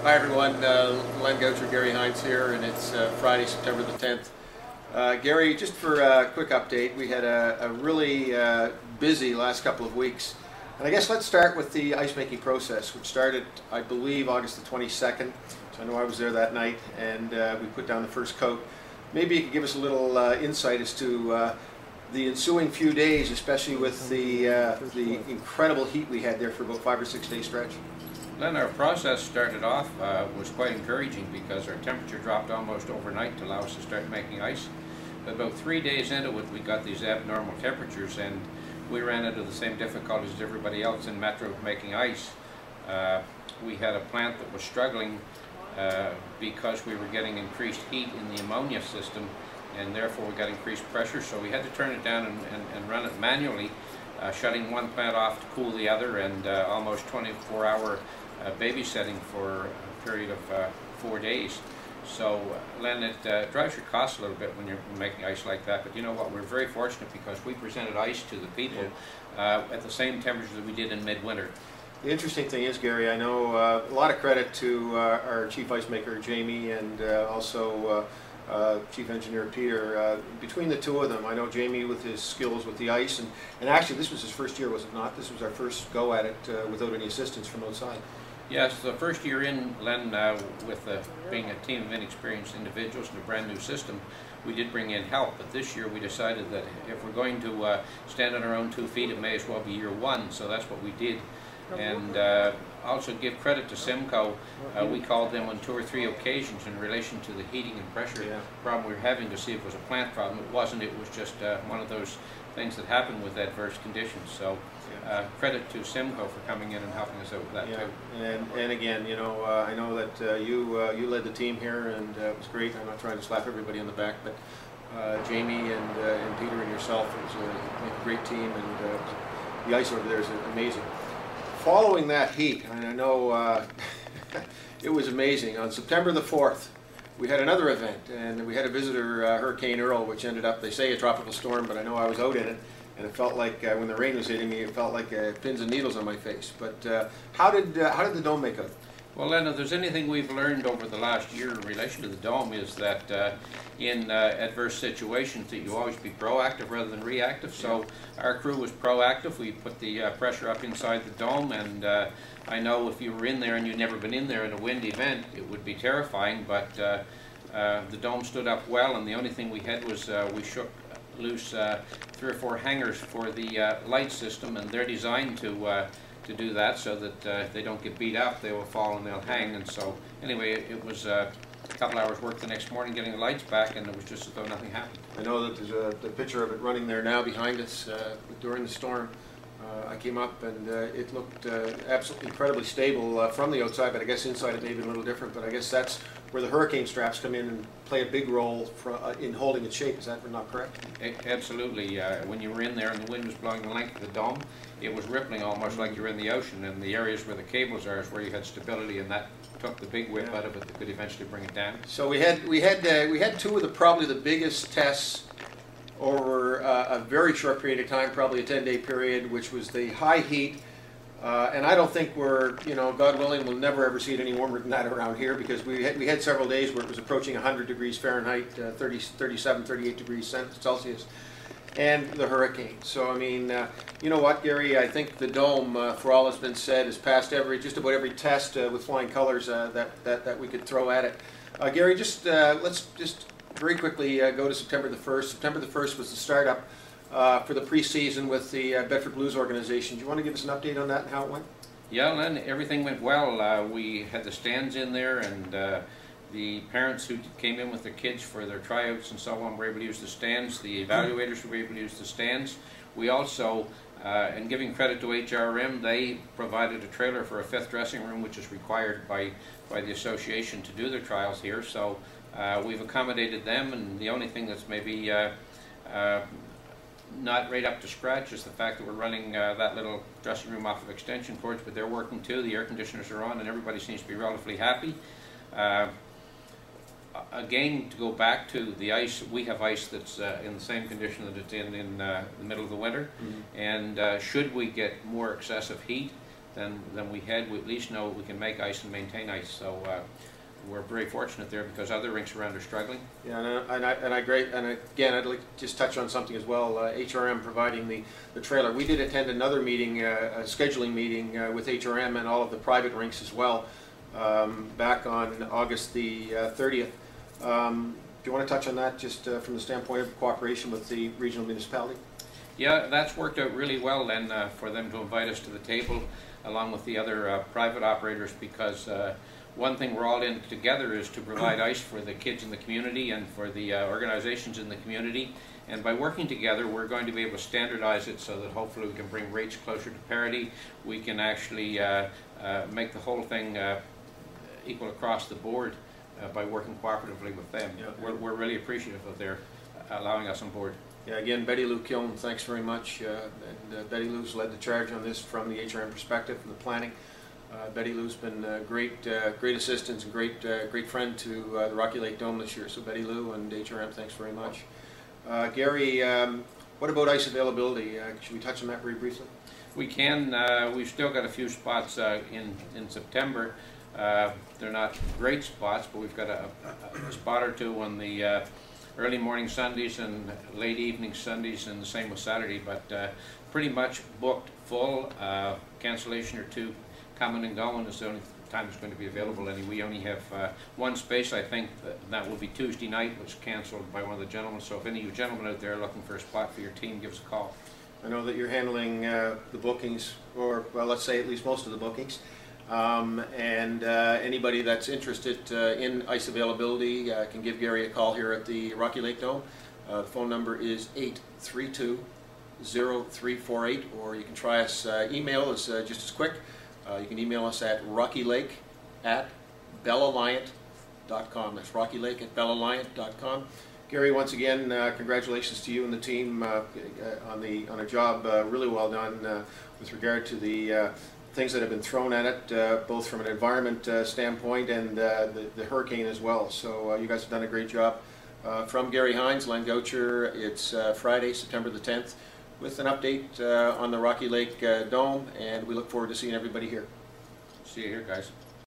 Hi everyone, Len Goucher, Gary Hines here, and it's Friday, September the 10th. Gary, just for a quick update, we had a really busy last couple of weeks. And I guess let's start with the ice making process, which started, I believe, August the 22nd. So I know I was there that night, and we put down the first coat. Maybe you could give us a little insight as to the ensuing few days, especially with the incredible heat we had there for about 5 or 6 day stretch. Then our process started off was quite encouraging because our temperature dropped almost overnight to allow us to start making ice. But about 3 days into it, we got these abnormal temperatures, and we ran into the same difficulties as everybody else in Metro making ice. We had a plant that was struggling because we were getting increased heat in the ammonia system, and therefore we got increased pressure, so we had to turn it down and run it manually, shutting one plant off to cool the other, and almost 24-hour babysitting for a period of 4 days. So, Len, it drives your costs a little bit when you're making ice like that, but you know what, we're very fortunate because we presented ice to the people at the same temperature that we did in midwinter. The interesting thing is, Gary, I know a lot of credit to our chief ice maker, Jamie, and also Chief Engineer Peter. Between the two of them, I know Jamie with his skills with the ice, and actually this was his first year, was it not? This was our first go at it without any assistance from outside. Yes, the first year in, Len, with being a team of inexperienced individuals in a brand new system, we did bring in help, but this year we decided that if we're going to stand on our own 2 feet, it may as well be year one, so that's what we did. And also give credit to Simcoe. We called them on 2 or 3 occasions in relation to the heating and pressure problem we were having to see if it was a plant problem. It wasn't, it was just one of those things that happen with adverse conditions. So credit to Simcoe for coming in and helping us out with that too. And again, you know, I know that you led the team here, and it was great. I'm not trying to slap everybody on the back, but Jamie and Peter and yourself, it was a great team, and the ice over there is amazing. Following that heat, and I know it was amazing, on September the 4th, we had another event, and we had a visitor, Hurricane Earl, which ended up, they say, a tropical storm, but I know I was out in it, and it felt like, when the rain was hitting me, it felt like pins and needles on my face. But how did the dome make out? Well, Len, if there's anything we've learned over the last year in relation to the dome is that in adverse situations that you always be proactive rather than reactive. So our crew was proactive. We put the pressure up inside the dome, and I know if you were in there and you'd never been in there in a wind event, it would be terrifying, but the dome stood up well, and the only thing we had was we shook loose 3 or 4 hangers for the light system, and they're designed to do that so that they don't get beat up, they will fall and they'll hang. And so anyway, it was a couple hours work the next morning getting the lights back, and it was just as though nothing happened. I know that there's the picture of it running there now behind us during the storm. I came up and it looked absolutely incredibly stable from the outside, but I guess inside it may be a little different, but I guess that's where the hurricane straps come in and play a big role in holding its shape. Is that not correct? Absolutely. When you were in there and the wind was blowing the length of the dome, it was rippling almost like you're in the ocean, and the areas where the cables are is where you had stability, and that took the big whip out of it that could eventually bring it down. So we had 2 of probably the biggest tests over a very short period of time, probably a 10-day period, which was the high heat. And I don't think we're, you know, God willing, we'll never ever see it any warmer than that around here, because we had several days where it was approaching 100 degrees Fahrenheit, 37, 38 degrees Celsius, and the hurricane. So, I mean, you know what, Gary, I think the dome, for all that's been said, has passed just about every test with flying colors that we could throw at it. Gary, let's just very quickly go to September the 1st. September the 1st was the startup for the preseason with the Bedford Blues organization. Do you want to give us an update on that and how it went? Yeah, Len, everything went well. We had the stands in there, and the parents who came in with their kids for their tryouts and so on were able to use the stands. The evaluators were able to use the stands. We also, and giving credit to HRM, they provided a trailer for a 5th dressing room, which is required by the association to do their trials here. So we've accommodated them, and the only thing that's maybe not right up to scratch is the fact that we're running that little dressing room off of extension cords, but they're working too. The air conditioners are on, and everybody seems to be relatively happy. Again, to go back to the ice, we have ice that's in the same condition that it's in the middle of the winter, and should we get more excessive heat, than we had. We at least know we can make ice and maintain ice. So we're very fortunate there because other rinks around are struggling. Yeah, and again, I'd like to just touch on something as well. HRM providing the trailer. We did attend another meeting, a scheduling meeting with HRM and all of the private rinks as well, back on August the 30th. Do you want to touch on that just from the standpoint of cooperation with the regional municipality? Yeah, that's worked out really well then for them to invite us to the table along with the other private operators, because one thing we're all in together is to provide ice for the kids in the community and for the organizations in the community. And by working together, we're going to be able to standardize it so that hopefully we can bring rates closer to parity. We can actually make the whole thing equal across the board by working cooperatively with them. Yeah. We're really appreciative of their allowing us on board. Yeah, again, Betty Lou Kiln, thanks very much. Betty Lou's led the charge on this from the HRM perspective, from the planning. Betty Lou's been great assistance and great friend to the Rocky Lake Dome this year. So Betty Lou and HRM, thanks very much. Gary, what about ice availability? Should we touch on that very briefly? We can. We've still got a few spots in September. They're not great spots, but we've got a spot or two on the early morning Sundays and late evening Sundays, and the same with Saturday, but pretty much booked full. Cancellation or two coming and going is the only time it's going to be available. And we only have one space, I think, that will be Tuesday night, which was cancelled by one of the gentlemen. So if any of you gentlemen out there are looking for a spot for your team, give us a call. I know that you're handling the bookings, or well, let's say at least most of the bookings. Anybody that's interested in ice availability can give Gary a call here at the Rocky Lake Dome. The phone number is 832-0348, or you can try us. Email is just as quick. You can email us at rockylake@bellalliant.com. That's rockylake@bellalliant.com. Gary, once again, congratulations to you and the team on a job really well done with regard to the things that have been thrown at it, both from an environment standpoint and the hurricane as well. So you guys have done a great job. From Gary Hines, Len Goucher, it's Friday, September the 10th, with an update on the Rocky Lake Dome, and we look forward to seeing everybody here. See you here, guys.